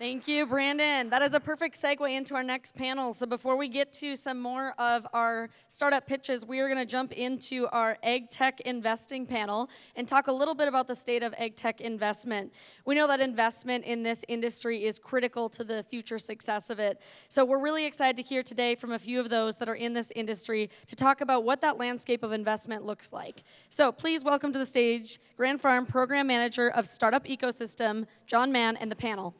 Thank you, Brandon. That is a perfect segue into our next panel. So before we get to some more of our startup pitches, we are going to jump into our AgTech investing panel and talk a little bit about the state of AgTech investment. We know that investment in this industry is critical to the future success of it. So we're really excited to hear today from a few of those that are in this industry to talk about what that landscape of investment looks like. So please welcome to the stage Grand Farm Program Manager of Startup Ecosystem, John Mann, and the panel.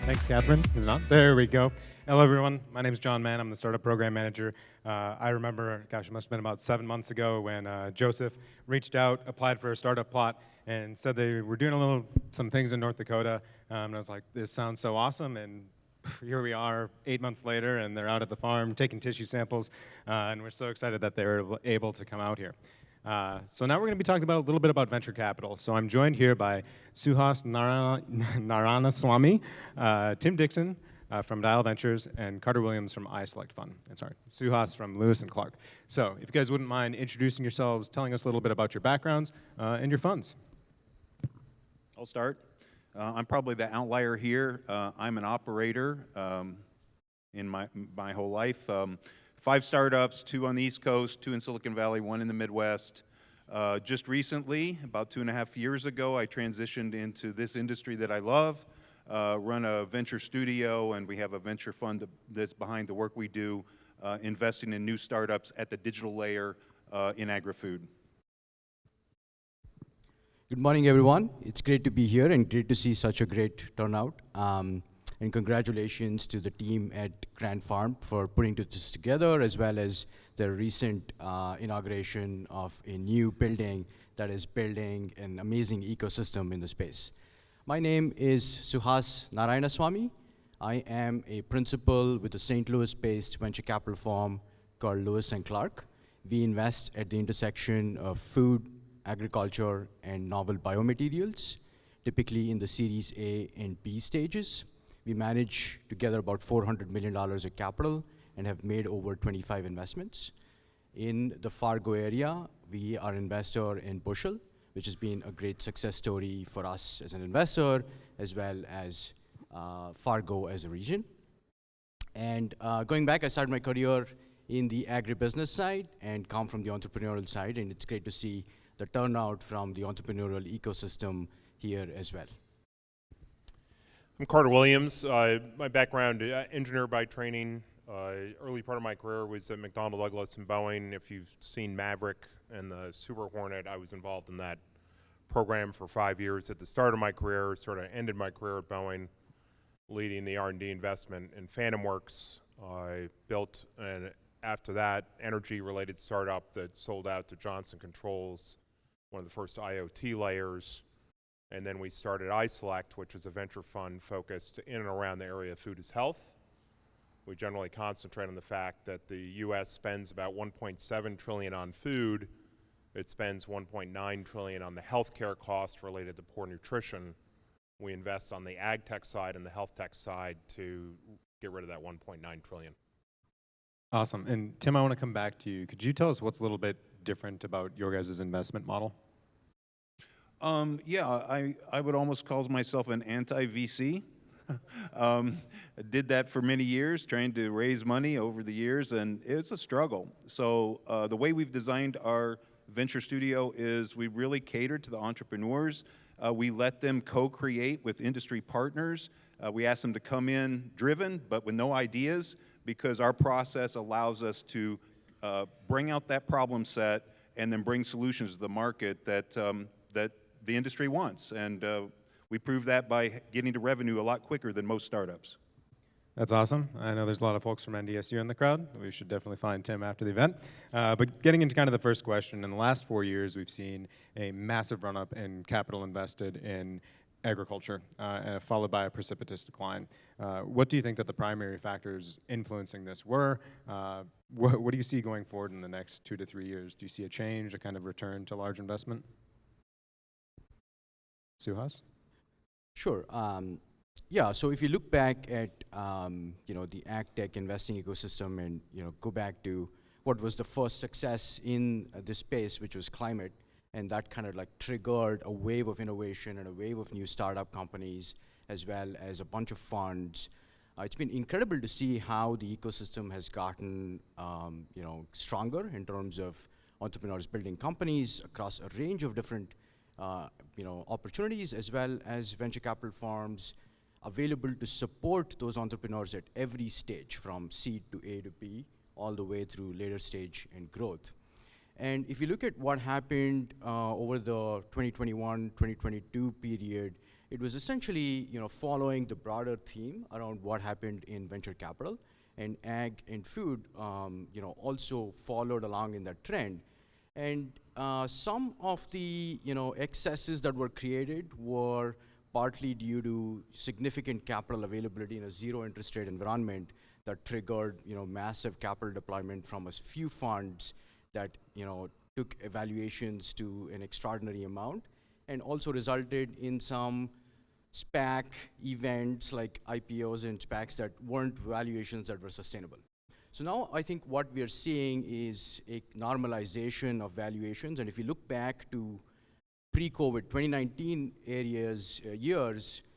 Thanks, Catherine. Is it on? There we go. Hello, everyone. My name is John Mann. I'm the Startup Program Manager. I remember, gosh, it must have been about 7 months ago when Joseph reached out, applied for a startup plot, and said they were doing some things in North Dakota. And I was like, this sounds so awesome. And here we are 8 months later, and they're out at the farm taking tissue samples. And we're so excited that they were able to come out here. So now we're going to be talking about a little bit about venture capital. So I'm joined here by Suhas Narayanaswamy, Tim Dixon from Dial Ventures, and Carter Williams from iSelect Fund. And sorry, Suhas from Lewis and Clark. So if you guys wouldn't mind introducing yourselves, telling us a little bit about your backgrounds and your funds. I'll start. I'm probably the outlier here. I'm an operator in my whole life. 5 startups, 2 on the East Coast, 2 in Silicon Valley, 1 in the Midwest. Just recently, about 2.5 years ago, I transitioned into this industry that I love, run a venture studio, and we have a venture fund that's behind the work we do, investing in new startups at the digital layer in agri-food. Good morning, everyone. It's great to be here and great to see such a great turnout. And congratulations to the team at Grand Farm for putting this together, as well as the recent inauguration of a new building that is building an amazing ecosystem in the space. My name is Suhas Narayanaswamy. I am a principal with a St. Louis-based venture capital firm called Lewis and Clark. We invest at the intersection of food, agriculture, and novel biomaterials, typically in the Series A and B stages. We manage together about $400 million of capital and have made over 25 investments. In the Fargo area, we are an investor in Bushel, which has been a great success story for us as an investor, as well as Fargo as a region. And going back, I started my career in the agribusiness side and come from the entrepreneurial side, and it's great to see the turnout from the entrepreneurial ecosystem here as well. I'm Carter Williams. My background, engineer by training. Early part of my career was at McDonnell Douglas and Boeing. If you've seen Maverick and the Super Hornet, I was involved in that program for 5 years. At the start of my career, sort of ended my career at Boeing, leading the R&D investment in Phantom Works. I built, and after that, energy-related startup that sold out to Johnson Controls, one of the first IoT layers. And then we started iSelect, which is a venture fund focused in and around the area of food as health. We generally concentrate on the fact that the US spends about $1.7 trillion on food. It spends $1.9 trillion on the healthcare cost related to poor nutrition. We invest on the AgTech side and the health tech side to get rid of that $1.9 trillion. Awesome. And Tim, I want to come back to you. Could you tell us what's a little bit different about your guys' investment model? Yeah, I would almost call myself an anti-VC. I did that for many years, trying to raise money over the years, and it's a struggle. So the way we've designed our venture studio is we really cater to the entrepreneurs. We let them co-create with industry partners. We ask them to come in driven, but with no ideas, because our process allows us to bring out that problem set and then bring solutions to the market that the industry wants. And we prove that by getting to revenue a lot quicker than most startups. That's awesome. I know there's a lot of folks from NDSU in the crowd. We should definitely find Tim after the event. But getting into kind of the first question, in the last 4 years, we've seen a massive run-up in capital invested in agriculture, followed by a precipitous decline. What do you think that the primary factors influencing this were? What do you see going forward in the next 2 to 3 years? Do you see a change, a kind of return to large investment? Suhas? Sure. Yeah, so if you look back at the AgTech investing ecosystem and go back to what was the first success in this space, which was climate, and that kind of like triggered a wave of innovation and a wave of new startup companies, as well as a bunch of funds. It's been incredible to see how the ecosystem has gotten stronger in terms of entrepreneurs building companies across a range of different opportunities, as well as venture capital firms available to support those entrepreneurs at every stage, from seed to A to B, all the way through later stage and growth. And if you look at what happened over the 2021-2022 period, it was essentially following the broader theme around what happened in venture capital, and ag and food also followed along in that trend. And some of the excesses that were created were partly due to significant capital availability in a zero interest rate environment that triggered massive capital deployment from a few funds that took evaluations to an extraordinary amount, and also resulted in some SPAC events like IPOs and SPACs that weren't valuations that were sustainable. So now I think what we are seeing is a normalization of valuations, and if you look back to pre-COVID 2019 years,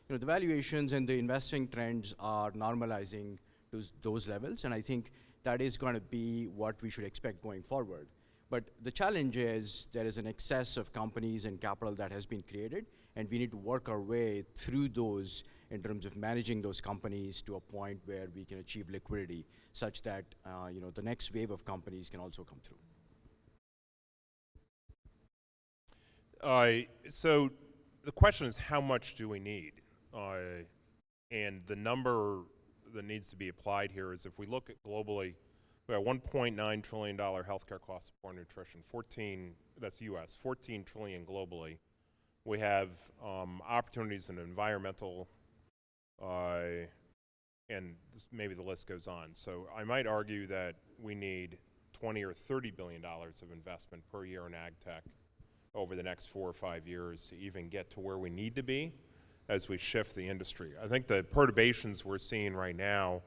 the valuations and the investing trends are normalizing to those levels, and I think that is going to be what we should expect going forward. But the challenge is there is an excess of companies and capital that has been created, and we need to work our way through those in terms of managing those companies to a point where we can achieve liquidity such that the next wave of companies can also come through. So the question is, how much do we need? And the number that needs to be applied here is, if we look at globally, we have $1.9 trillion healthcare costs for nutrition, that's US, 14 trillion globally. We have opportunities in environmental, and maybe the list goes on. So I might argue that we need $20 or $30 billion of investment per year in AgTech over the next 4 or 5 years to even get to where we need to be as we shift the industry. I think the perturbations we're seeing right now,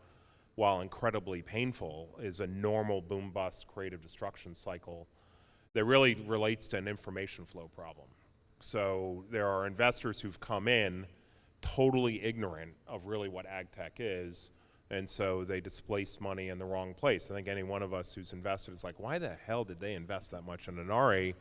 while incredibly painful, is a normal boom-bust creative destruction cycle that really relates to an information flow problem. So there are investors who've come in totally ignorant of really what AgTech is, and so they displace money in the wrong place. I think any one of us who's invested is like, why the hell did they invest that much in Inari?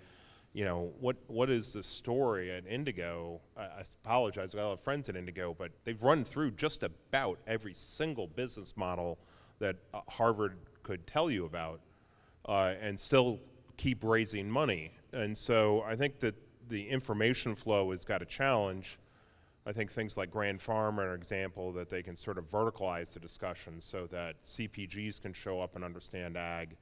What is the story at Indigo? I apologize, I got a lot of friends at Indigo, but they've run through just about every single business model that Harvard could tell you about, and still keep raising money. And so I think that the information flow has got a challenge. I think things like Grand Farm are an example that they can sort of verticalize the discussion so that CPGs can show up and understand ag,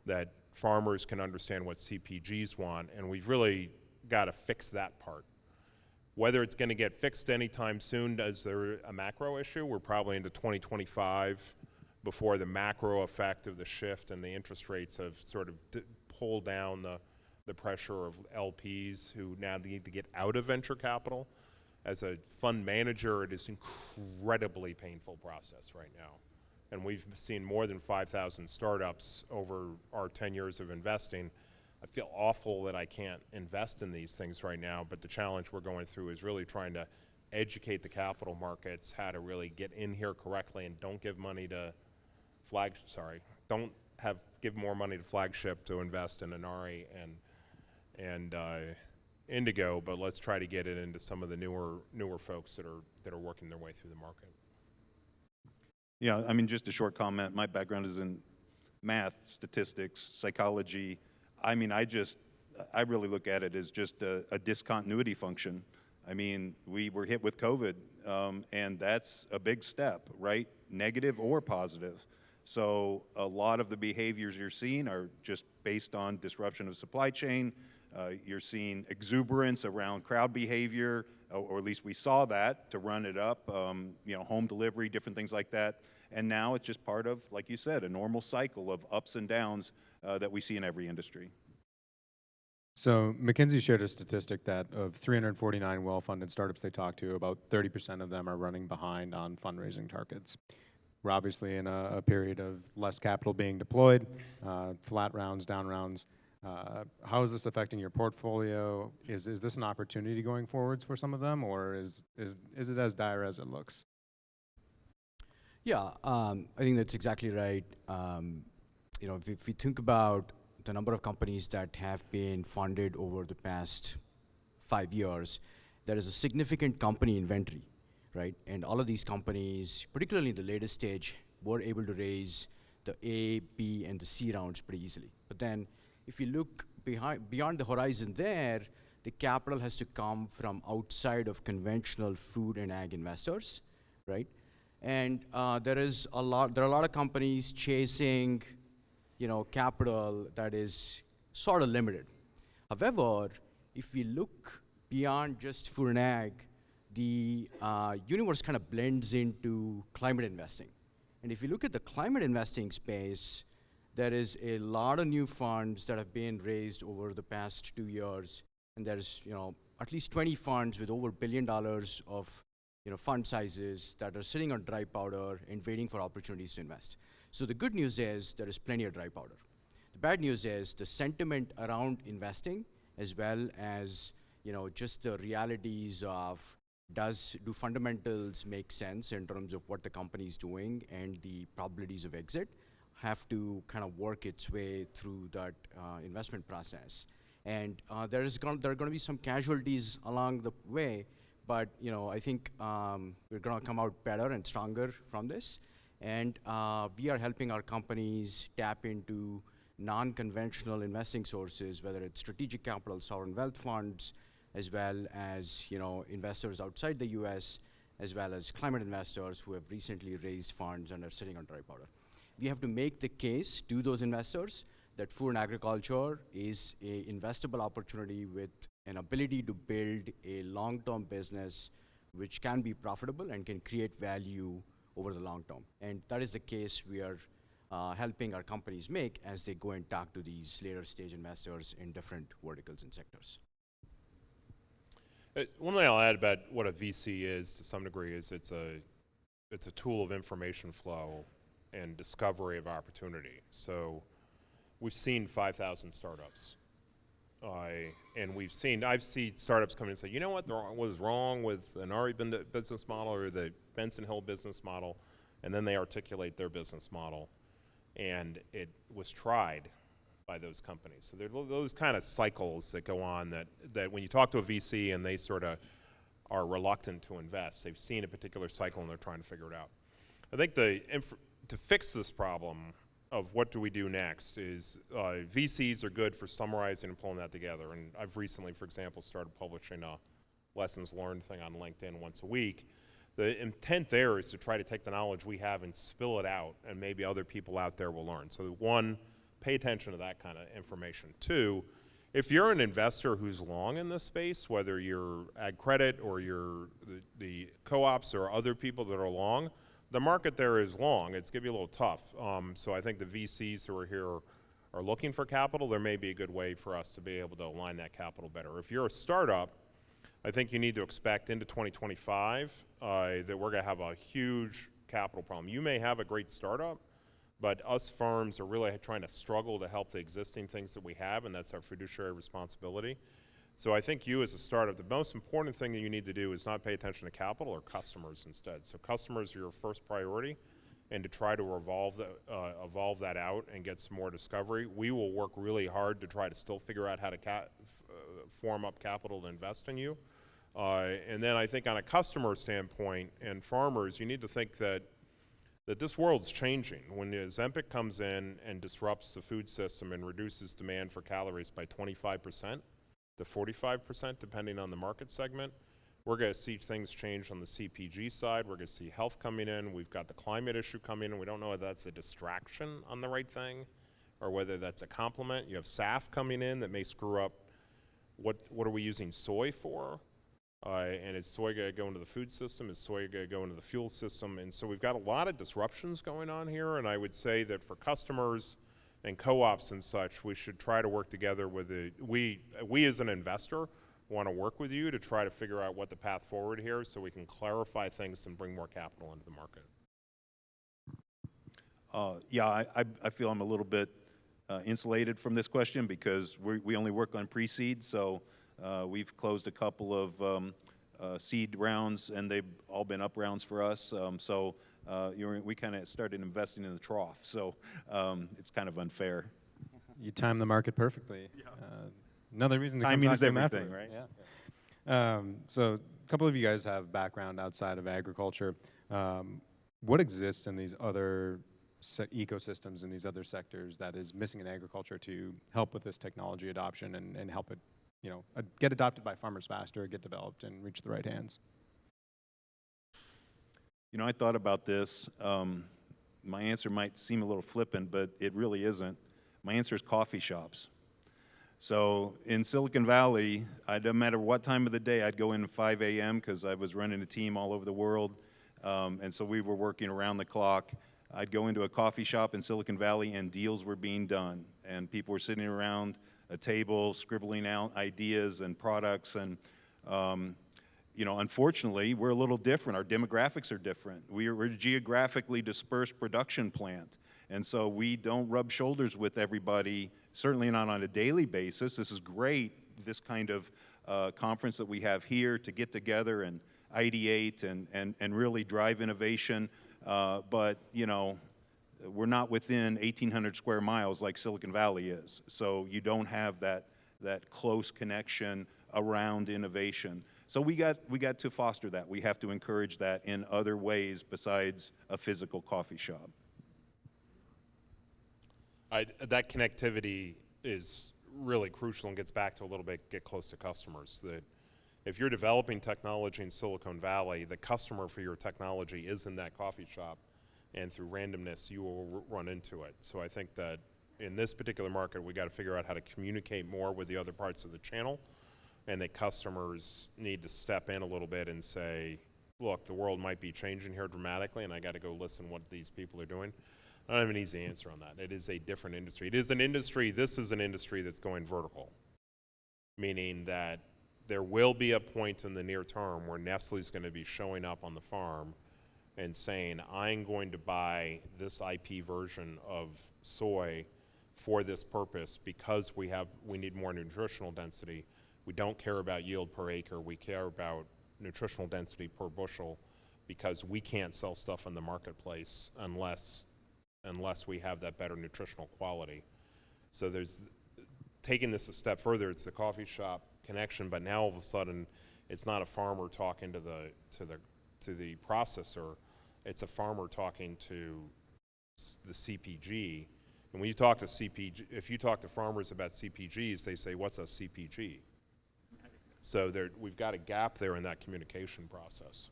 that farmers can understand what CPGs want, and we've really got to fix that part. Whether it's going to get fixed anytime soon, is there a macro issue? We're probably into 2025 before the macro effect of the shift and the interest rates have sort of pulled down the pressure of LPs who now need to get out of venture capital. As a fund manager, it is an incredibly painful process right now. And we've seen more than 5,000 startups over our 10 years of investing. I feel awful that I can't invest in these things right now, but the challenge we're going through is really trying to educate the capital markets how to really get in here correctly, and don't give money to give more money to Flagship to invest in Inari and Indigo, but let's try to get it into some of the newer folks that are working their way through the market. Yeah, I mean, just a short comment. My background is in math, statistics, psychology. I mean, I really look at it as just a discontinuity function. I mean, we were hit with COVID, and that's a big step, right? Negative or positive. So a lot of the behaviors you're seeing are just based on disruption of supply chain. You're seeing exuberance around crowd behavior, or at least we saw that to run it up, home delivery, different things like that. And now it's just part of, like you said, a normal cycle of ups and downs that we see in every industry. So McKinsey shared a statistic that of 349 well-funded startups they talked to, about 30% of them are running behind on fundraising targets. we're obviously in a period of less capital being deployed, flat rounds, down rounds. How is this affecting your portfolio? Is this an opportunity going forwards for some of them, or is it as dire as it looks? Yeah, I think that's exactly right. If we think about the number of companies that have been funded over the past 5 years, there is a significant company inventory, right? And all of these companies, particularly in the latest stage, were able to raise the A, B, and the C rounds pretty easily. But then, if you look beyond the horizon there, the capital has to come from outside of conventional food and ag investors, right? And there are a lot of companies chasing, capital that is sort of limited. However, if we look beyond just food and ag, the universe kind of blends into climate investing. And if you look at the climate investing space, there is a lot of new funds that have been raised over the past 2 years, and there's at least 20 funds with over $1 billion of fund sizes that are sitting on dry powder and waiting for opportunities to invest. So the good news is there is plenty of dry powder. The bad news is the sentiment around investing, as well as just the realities of do fundamentals make sense in terms of what the company is doing and the probabilities of exit, have to kind of work its way through that investment process. And there are going to be some casualties along the way, but I think we're going to come out better and stronger from this. And we are helping our companies tap into non-conventional investing sources, whether it's strategic capital, sovereign wealth funds, as well as investors outside the US, as well as climate investors who have recently raised funds and are sitting on dry powder. We have to make the case to those investors that food and agriculture is an investable opportunity with an ability to build a long-term business which can be profitable and can create value over the long term. And that is the case we are helping our companies make as they go and talk to these later stage investors in different verticals and sectors. One thing I'll add about what a VC is to some degree is it's a tool of information flow and discovery of opportunity. So we've seen 5,000 startups. And I've seen startups come in and say, you know what was wrong with an Ari business model or the Benson Hill business model, and then they articulate their business model, and it was tried by those companies. So there are those kind of cycles that go on that when you talk to a VC and they sort of are reluctant to invest, they've seen a particular cycle and they're trying to figure it out. I think to fix this problem of what do we do next is VCs are good for summarizing and pulling that together. And I've recently, for example, started publishing a lessons learned thing on LinkedIn once a week. The intent there is to try to take the knowledge we have and spill it out, and maybe other people out there will learn. So one, pay attention to that kind of information. Two, if you're an investor who's long in this space, whether you're ag credit or you're the co-ops or other people that are long, the market there is long. It's going to be a little tough. So I think the VCs who are here are looking for capital. There may be a good way for us to be able to align that capital better. If you're a startup, I think you need to expect into 2025 that we're going to have a huge capital problem. You may have a great startup, but us firms are really trying to struggle to help the existing things that we have, and that's our fiduciary responsibility. So I think you as a startup, the most important thing that you need to do is not pay attention to capital or customers instead. So customers are your first priority, and to try to evolve that out and get some more discovery. We will work really hard to try to still figure out how to form up capital to invest in you. And then I think on a customer standpoint and farmers, you need to think that this world's changing. When the Ozempic comes in and disrupts the food system and reduces demand for calories by 25% to 45%, depending on the market segment, we're going to see things change on the CPG side. We're going to see health coming in. We've got the climate issue coming in. We don't know whether that's a distraction on the right thing or whether that's a complement. You have SAF coming in that may screw up what are we using soy for? And is soy going to go into the food system? Is soy going to go into the fuel system? And so we've got a lot of disruptions going on here, and I would say that for customers and co-ops and such, we should try to work together with we as an investor want to work with you to try to figure out what the path forward here so we can clarify things and bring more capital into the market. Yeah, I feel I'm a little bit insulated from this question because we only work on pre-seed, so we've closed a couple of seed rounds, and they've all been up rounds for us. We kind of started investing in the trough, so it's kind of unfair. You timed the market perfectly. Yeah. Another reason to come Timing talk is to him everything, afterwards. right? Yeah. So a couple of you guys have background outside of agriculture. What exists in these other ecosystems in these other sectors that is missing in agriculture to help with this technology adoption and help it, get adopted by farmers faster, get developed, and reach the right hands? I thought about this. My answer might seem a little flippant, but it really isn't. My answer is coffee shops. So in Silicon Valley, no matter what time of the day, I'd go in at 5 a.m. because I was running a team all over the world, and so we were working around the clock. I'd go into a coffee shop in Silicon Valley, and deals were being done, and people were sitting around a table scribbling out ideas and products, and unfortunately, we're a little different. Our demographics are different. We're a geographically dispersed production plant, and so we don't rub shoulders with everybody, certainly not on a daily basis. This is great, this kind of conference that we have here to get together and ideate and really drive innovation, but we're not within 1,800 square miles like Silicon Valley is, so you don't have that close connection around innovation. So we got to foster that. We have to encourage that in other ways besides a physical coffee shop. That connectivity is really crucial and gets back to a little bit, get close to customers. That if you're developing technology in Silicon Valley, the customer for your technology is in that coffee shop, and through randomness, you will run into it. So I think that in this particular market, we got to figure out how to communicate more with the other parts of the channel, and that customers need to step in a little bit and say, look, the world might be changing here dramatically, and I got to go listen what these people are doing. I don't have an easy answer on that. It is a different industry. This is an industry that's going vertical, meaning that there will be a point in the near term where Nestle's going to be showing up on the farm and saying, I'm going to buy this IP version of soy for this purpose because we need more nutritional density. We don't care about yield per acre. We care about nutritional density per bushel because we can't sell stuff in the marketplace unless we have that better nutritional quality. So there's taking this a step further. It's the coffee shop connection, but now all of a sudden, it's not a farmer talking to the processor. It's a farmer talking to the CPG. And when you talk to CPG, if you talk to farmers about CPGs, they say, "What's a CPG?" So we've got a gap there in that communication process.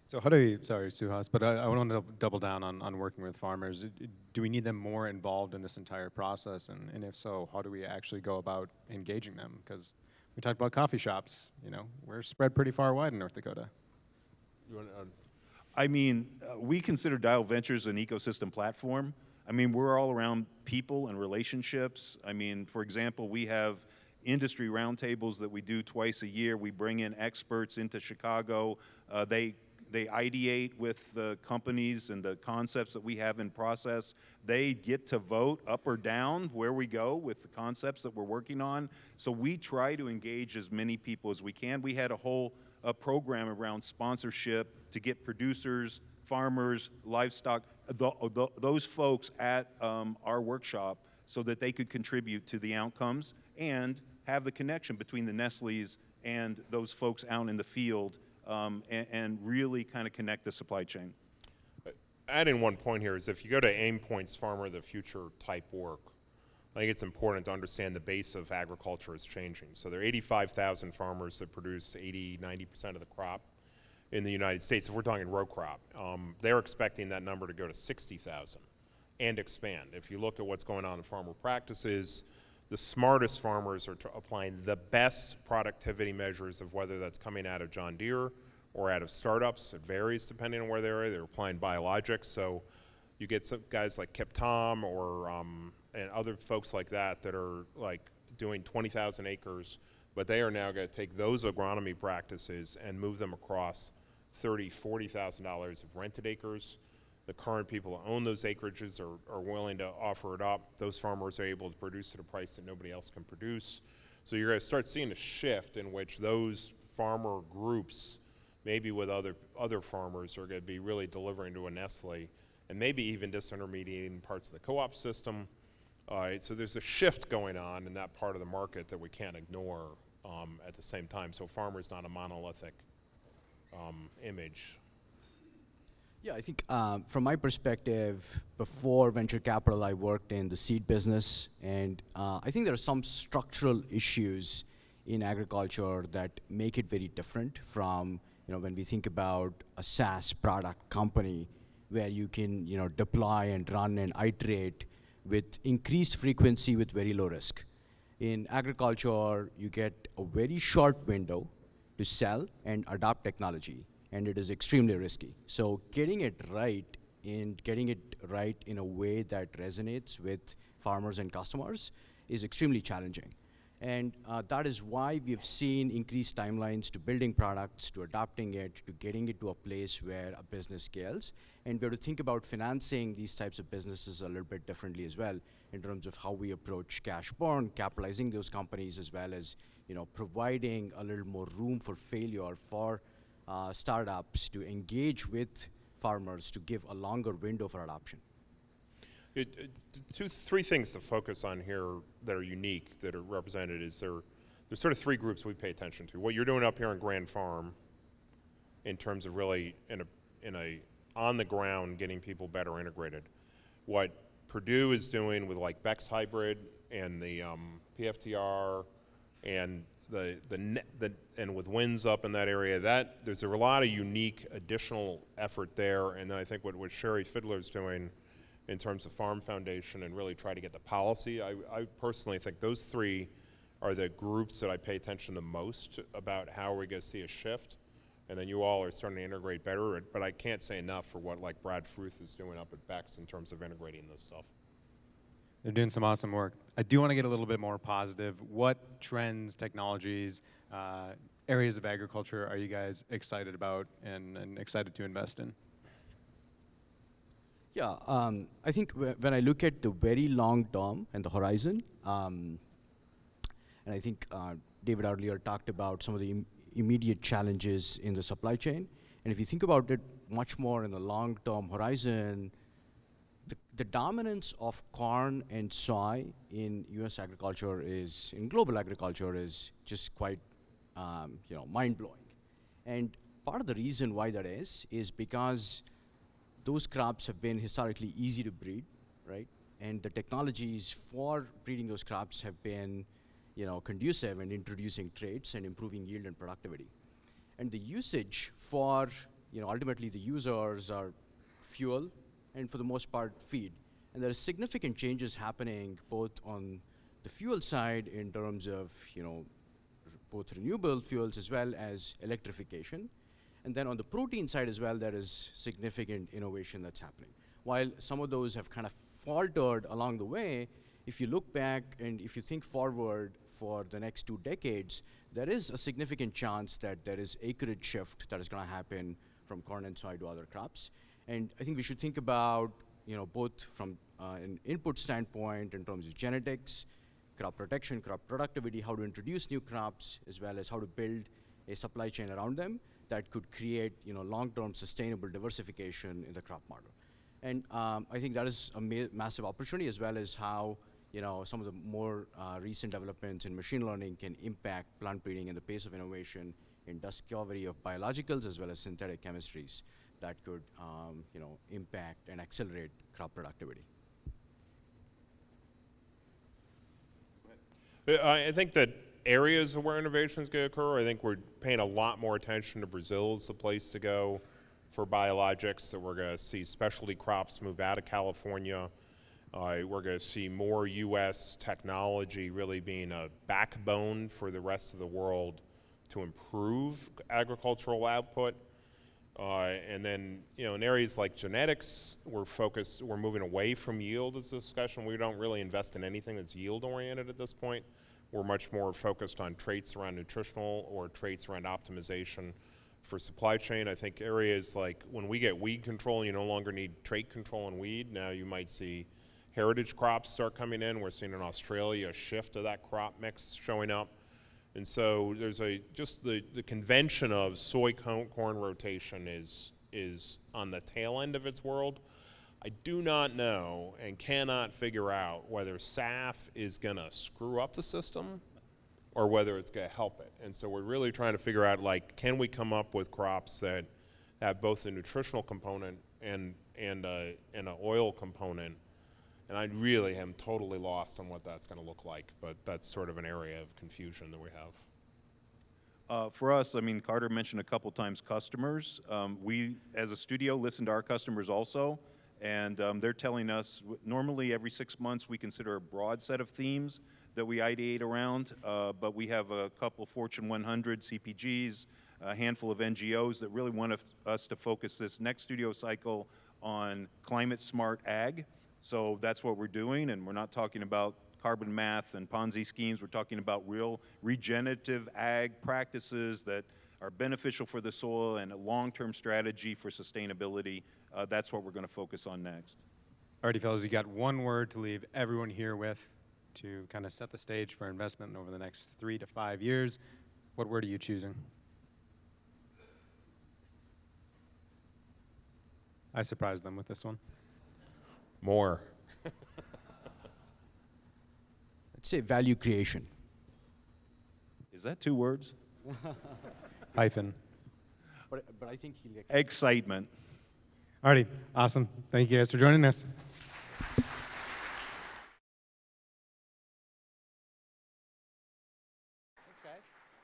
So how do we, sorry, Suhas, but I want to double down on working with farmers. Do we need them more involved in this entire process? And if so, how do we actually go about engaging them? Because we talked about coffee shops, we're spread pretty far wide in North Dakota. You want I mean, we consider Dial Ventures an ecosystem platform. I mean, we're all around people and relationships. I mean, for example, we have industry roundtables that we do twice a year. We bring in experts into Chicago. They ideate with the companies and the concepts that we have in process. They get to vote up or down where we go with the concepts that we're working on. So we try to engage as many people as we can. We had a whole program around sponsorship to get producers, farmers, livestock, those folks at our workshop so that they could contribute to the outcomes and have the connection between the Nestle's and those folks out in the field and really kind of connect the supply chain. Add in one point here is if you go to Aimpoint's Farmer of the Future type work, I think it's important to understand the base of agriculture is changing. So there are 85,000 farmers that produce 90% of the crop in the United States. If we're talking row crop, they're expecting that number to go to 60,000 and expand. If you look at what's going on in farmer practices, the smartest farmers are applying the best productivity measures of whether that's coming out of John Deere or out of startups. It varies depending on where they are. They're applying biologics. So you get some guys like Kip Tom or and other folks like that are like doing 20,000 acres, but they are now going to take those agronomy practices and move them across $30,000, $40,000 of rented acres the current people who own those acreages are willing to offer it up. Those farmers are able to produce at a price that nobody else can produce. So you're going to start seeing a shift in which those farmer groups, maybe with other farmers, are going to be really delivering to a Nestle, and maybe even disintermediating parts of the co-op system. So there's a shift going on in that part of the market that we can't ignore at the same time. So farmer's not a monolithic image. Yeah, I think from my perspective, before venture capital, I worked in the seed business, and I think there are some structural issues in agriculture that make it very different from when we think about a SaaS product company where you can deploy and run and iterate with increased frequency with very low risk. In agriculture, you get a very short window to sell and adopt technology, and it is extremely risky. So getting it right in a way that resonates with farmers and customers is extremely challenging. And that is why we've seen increased timelines to building products, to adopting it, to getting it to a place where a business scales. And we have to think about financing these types of businesses a little bit differently as well in terms of how we approach cash burn, capitalizing those companies, as well as providing a little more room for failure for startups to engage with farmers to give a longer window for adoption. Three things to focus on here that are unique, that are represented, is there's sort of three groups we pay attention to. What you're doing up here in Grand Farm, in terms of really in a on the ground getting people better integrated. What Purdue is doing with like Beck's Hybrid and the PFTR and and with winds up in that area, there's a lot of unique additional effort there. And then I think what Sherry Fiddler's doing in terms of Farm Foundation and really try to get the policy. I personally think those three are the groups that I pay attention to most about how we're going to see a shift. And then you all are starting to integrate better, but I can't say enough for what like Brad Fruth is doing up at Beck's in terms of integrating this stuff. They're doing some awesome work. I do want to get a little bit more positive. What trends, technologies, areas of agriculture are you guys excited about and excited to invest in? Yeah, I think when I look at the very long term and the horizon, and I think David earlier talked about some of the immediate challenges in the supply chain. And if you think about it much more in the long term horizon, the dominance of corn and soy in US agriculture in global agriculture is just quite mind-blowing. And part of the reason why that is because those crops have been historically easy to breed, right? And the technologies for breeding those crops have been, conducive in introducing traits and improving yield and productivity. And the usage for, ultimately the users are fuel and for the most part feed. And there are significant changes happening both on the fuel side in terms of, both renewable fuels as well as electrification. And then on the protein side as well, there is significant innovation that's happening. While some of those have kind of faltered along the way, if you look back and if you think forward for the next 2 decades, there is a significant chance that there is acreage shift that is going to happen from corn and soy to other crops. And I think we should think about, both from an input standpoint in terms of genetics, crop protection, crop productivity, how to introduce new crops, as well as how to build a supply chain around them that could create, long-term sustainable diversification in the crop model. And I think that is a massive opportunity, as well as how, some of the more recent developments in machine learning can impact plant breeding and the pace of innovation in discovery of biologicals as well as synthetic chemistries that could, impact and accelerate crop productivity. I think that areas where innovation is going to occur, I think we're paying a lot more attention to Brazil as the place to go for biologics. So we're going to see specialty crops move out of California. We're going to see more U.S. technology really being a backbone for the rest of the world to improve agricultural output. And then, in areas like genetics, we're moving away from yield as a discussion. We don't really invest in anything that's yield oriented at this point. We're much more focused on traits around nutritional or traits around optimization For supply chain, I think areas like when we get weed control, you no longer need trait control and weed. Now you might see heritage crops start coming in. We're seeing in Australia a shift of that crop mix showing up. And so there's just the convention of soy corn rotation is on the tail end of its world. I do not know and cannot figure out whether SAF is going to screw up the system or whether it's going to help it. And so we're really trying to figure out, like, can we come up with crops that have both a nutritional component and an oil component? And I really am totally lost on what that's going to look like, but that's sort of an area of confusion that we have. For us, I mean, Carter mentioned a couple times customers. We, as a studio, listen to our customers also, and they're telling us normally every 6 months we consider a broad set of themes that we ideate around, but we have a couple Fortune 100 CPGs, a handful of NGOs that really want us to focus this next studio cycle on climate smart ag. So that's what we're doing, and we're not talking about carbon math and Ponzi schemes. We're talking about real regenerative ag practices that are beneficial for the soil and a long-term strategy for sustainability. That's what we're going to focus on next. Alrighty, fellas, you got one word to leave everyone here with to kind of set the stage for investment over the next 3 to 5 years. What word are you choosing? I surprised them with this one. More. Let's say value creation. Is that 2 words? Hyphen. But I think he'll Excitement. Alrighty, awesome. Thank you guys for joining us.